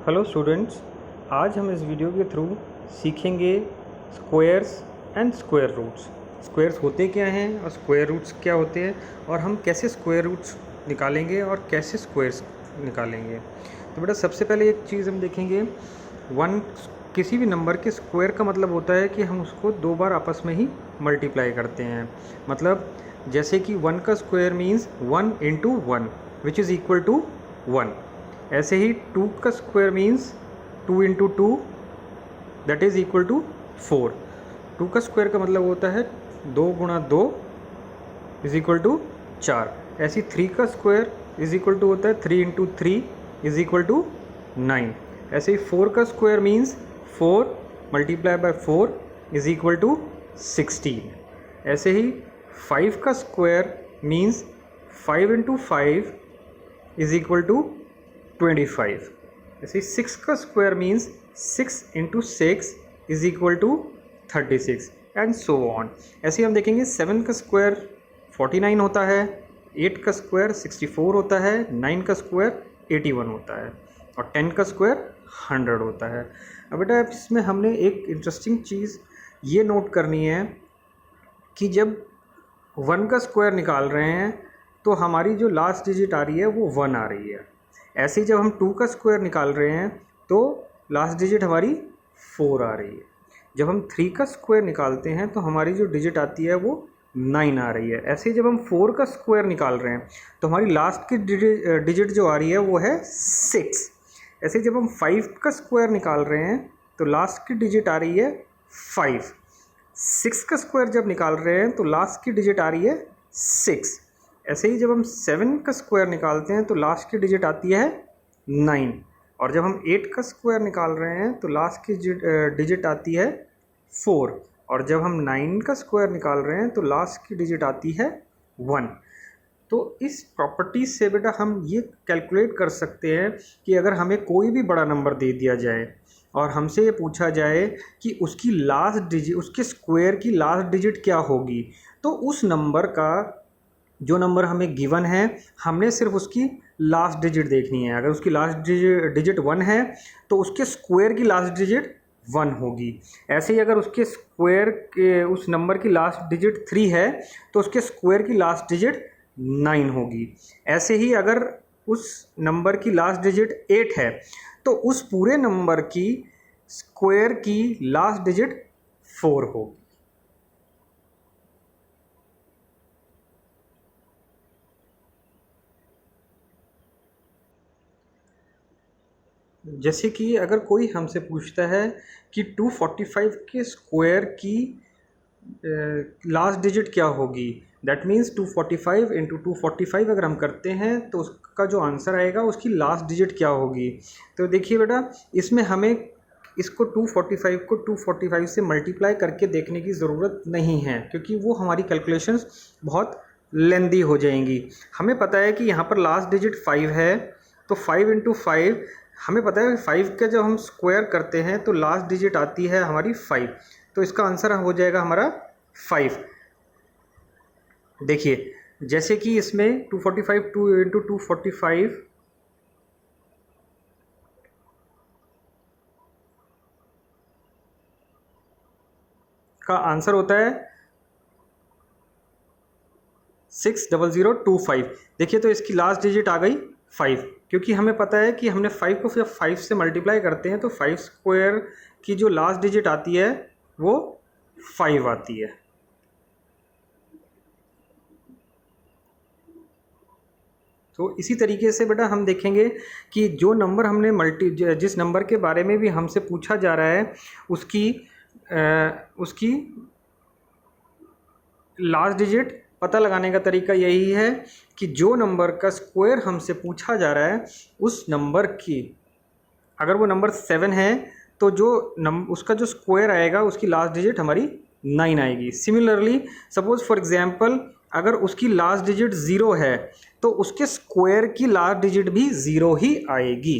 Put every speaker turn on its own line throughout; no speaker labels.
Hello students, आज हम इस वीडियो के थ्रू सीखेंगे squares and square roots. Squares होते क्या हैं और स्क्वायर रूट्स क्या होते हैं और हम कैसे स्क्वायर रूट्स निकालेंगे और कैसे स्क्वायर्स निकालेंगे। तो बेटा सबसे पहले एक चीज़ हम देखेंगे, किसी भी नंबर के स्क्वायर का मतलब होता है कि हम उसको दो बार आपस में ही मल्टीप्लाई करते हैं। मतलब जैसे कि 1 का square means 1 into 1 which is equal to 1। ऐसे ही 2 का square means 2 into 2 that is equal to 4। 2 का स्क्वायर का मतलब होता है 2 गुणा 2 इज़ इक्वल टू 4। ऐसे ही 3 का स्क्वायर इज़ इक्वल टू होता है 3 इंटू 3 इज़ इक्वल टू 9। ऐसे ही 4 का square means 4 multiply by 4 is equal to 16। ऐसे ही 5 का square means 5 into 5 is equal to 25। ऐसे 6 का square means 6 into 6 is equal to 36 and so on. ऐसे हम देखेंगे 7 का स्क्वायर 49 होता है, 8 का स्क्वायर 64 होता है, 9 का स्क्वायर 81 होता है और 10 का स्क्वायर 100 होता है। अब बेटा इसमें हमने एक इंटरेस्टिंग चीज़ ये नोट करनी है कि जब 1 का स्क्वायर निकाल रहे हैं तो हमारी जो लास्ट डिजिट आ रही है वो 1 आ रही है। ऐसे ही जब हम 2 का स्क्वायर निकाल रहे हैं तो लास्ट डिजिट हमारी 4 आ रही है। जब हम 3 का स्क्वायर निकालते हैं तो हमारी जो डिजिट आती है वो 9 आ रही है। ऐसे ही जब हम 4 का स्क्वायर निकाल रहे हैं तो हमारी लास्ट की डिजिट जो आ रही है वो है 6। ऐसे ही जब हम 5 का स्क्वायर निकाल रहे हैं तो लास्ट की डिजिट आ रही है 5। 6 का स्क्वायर जब निकाल रहे हैं तो लास्ट की डिजिट आ रही है 6। ऐसे ही जब हम 7 का स्क्वायर निकालते हैं तो लास्ट की डिजिट आती है 9 और जब हम 8 का स्क्वायर निकाल रहे हैं तो लास्ट की डिजिट आती है 4 और जब हम 9 का स्क्वायर निकाल रहे हैं तो लास्ट की डिजिट आती है 1। तो इस प्रॉपर्टी से बेटा हम ये कैलकुलेट कर सकते हैं कि अगर हमें कोई भी बड़ा नंबर दे दिया जाए और हमसे ये पूछा जाए कि उसकी लास्ट डिजिट, उसके स्क्वायर की लास्ट डिजिट क्या होगी, तो उस नंबर का जो नंबर हमें गिवन है हमने सिर्फ उसकी लास्ट डिजिट देखनी है। अगर उसकी लास्ट डिजिट 1 है तो उसके स्क्वायर की लास्ट डिजिट 1 होगी। ऐसे ही अगर उसके स्क्वायर के उस नंबर की लास्ट डिजिट 3 है तो उसके स्क्वायर की लास्ट डिजिट 9 होगी। ऐसे ही अगर उस नंबर की लास्ट डिजिट 8 है तो उस पूरे नंबर की स्क्वायर की लास्ट डिजिट 4 होगी। जैसे कि अगर कोई हमसे पूछता है कि 245 के स्क्वायर की लास्ट डिजिट क्या होगी, दैट मीन्स 245 इंटू 245 अगर हम करते हैं तो उसका जो आंसर आएगा उसकी लास्ट डिजिट क्या होगी। तो देखिए बेटा इसमें हमें इसको 245 को 245 से मल्टीप्लाई करके देखने की ज़रूरत नहीं है क्योंकि वो हमारी कैलकुलेशंस बहुत लेंदी हो जाएंगी। हमें पता है कि यहाँ पर लास्ट डिजिट 5 है तो 5 इंटू 5 हमें पता है 5 का जब हम स्क्वायर करते हैं तो लास्ट डिजिट आती है हमारी 5, तो इसका आंसर हो जाएगा हमारा 5। देखिए जैसे कि इसमें 245 2 इंटू 245 का आंसर होता है 60025। देखिए तो इसकी लास्ट डिजिट आ गई 5 क्योंकि हमें पता है कि हमने 5 को जब 5 से मल्टीप्लाई करते हैं तो 5 स्क्वायर की जो लास्ट डिजिट आती है वो 5 आती है। तो इसी तरीके से बेटा हम देखेंगे कि जो नंबर हमने जिस नंबर के बारे में भी हमसे पूछा जा रहा है उसकी लास्ट डिजिट पता लगाने का तरीका यही है कि जो नंबर का स्क्वायर हमसे पूछा जा रहा है उस नंबर की, अगर वो नंबर 7 है तो उसका जो स्क्वायर आएगा उसकी लास्ट डिजिट हमारी 9 आएगी। सिमिलरली सपोज फॉर एग्जांपल अगर उसकी लास्ट डिजिट 0 है तो उसके स्क्वायर की लास्ट डिजिट भी 0 ही आएगी।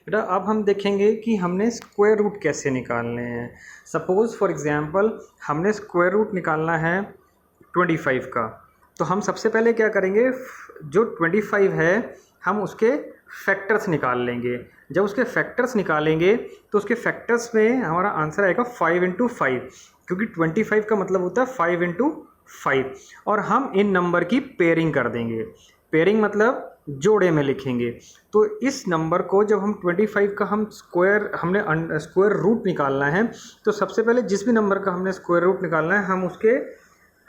बेटा अब हम देखेंगे कि हमने स्क्वायर रूट कैसे निकालने हैं। सपोज़ फॉर एग्ज़ाम्पल हमने स्क्वायर रूट निकालना है 25 का, तो हम सबसे पहले क्या करेंगे, जो 25 है हम उसके फैक्टर्स निकाल लेंगे। जब उसके फैक्टर्स निकालेंगे तो उसके फैक्टर्स में हमारा आंसर आएगा 5 × 5, क्योंकि 25 का मतलब होता है 5 × 5। और हम इन नंबर की पेयरिंग कर देंगे। पेयरिंग मतलब जोड़े में लिखेंगे। तो इस नंबर को जब हम 25 का हमने स्क्वायर रूट निकालना है, तो सबसे पहले जिस भी नंबर का हमने स्क्वायर रूट निकालना है हम उसके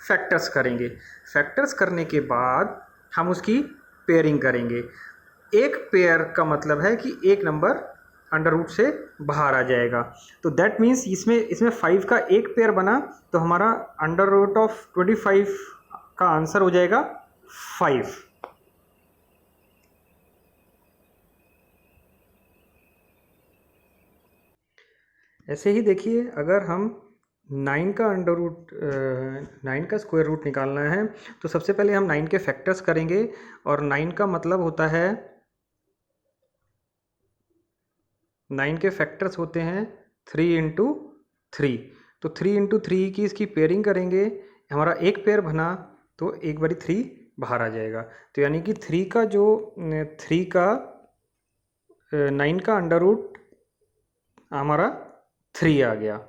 फैक्टर्स करेंगे। फैक्टर्स करने के बाद हम उसकी पेयरिंग करेंगे। एक पेयर का मतलब है कि एक नंबर अंडर रूट से बाहर आ जाएगा। तो दैट मीन्स इसमें 5 का एक पेयर बना, तो हमारा अंडर रूट ऑफ 25 का आंसर हो जाएगा 5। ऐसे ही देखिए, अगर हम 9 का अंडर रूट 9 का स्क्वायर रूट निकालना है, तो सबसे पहले हम 9 के फैक्टर्स करेंगे। और 9 का मतलब होता है, 9 के फैक्टर्स होते हैं 3 × 3। तो 3 × 3 की इसकी पेयरिंग करेंगे। हमारा एक पेयर बना तो एक बारी 3 बाहर आ जाएगा। तो यानी कि 3 का 9 का अंडर रूट हमारा 3 आ गया।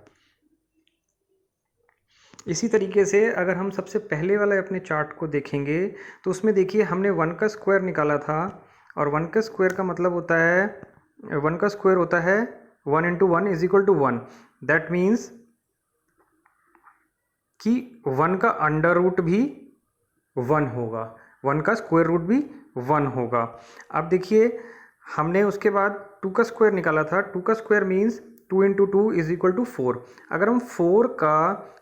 इसी तरीके से अगर हम सबसे पहले वाले अपने चार्ट को देखेंगे, तो उसमें देखिए हमने 1 का स्क्वायर निकाला था। और 1 का स्क्वायर का मतलब होता है, 1 का स्क्वायर होता है 1 × 1 = 1। दैट मीन्स कि 1 का अंडर रूट भी 1 होगा, 1 का स्क्वायर रूट भी 1 होगा। अब देखिए हमने उसके बाद 2 का स्क्वायर निकाला था। 2 का स्क्वायर मीन्स 2 × 2 = 4। अगर हम 4 का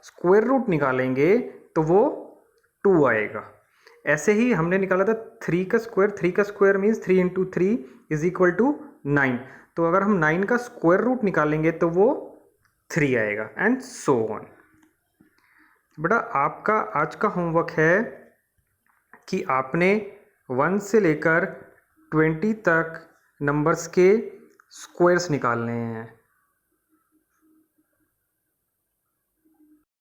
स्क्वायर रूट निकालेंगे तो वो 2 आएगा। ऐसे ही हमने निकाला था 3 का स्क्वायर। 3 का स्क्वायर मीन्स 3 × 3 = 9। तो अगर हम 9 का स्क्वायर रूट निकालेंगे तो वो 3 आएगा, एंड सो ऑन। बेटा आपका आज का होमवर्क है कि आपने 1 से लेकर 20 तक नंबर्स के स्क्वायर्स निकालने हैं।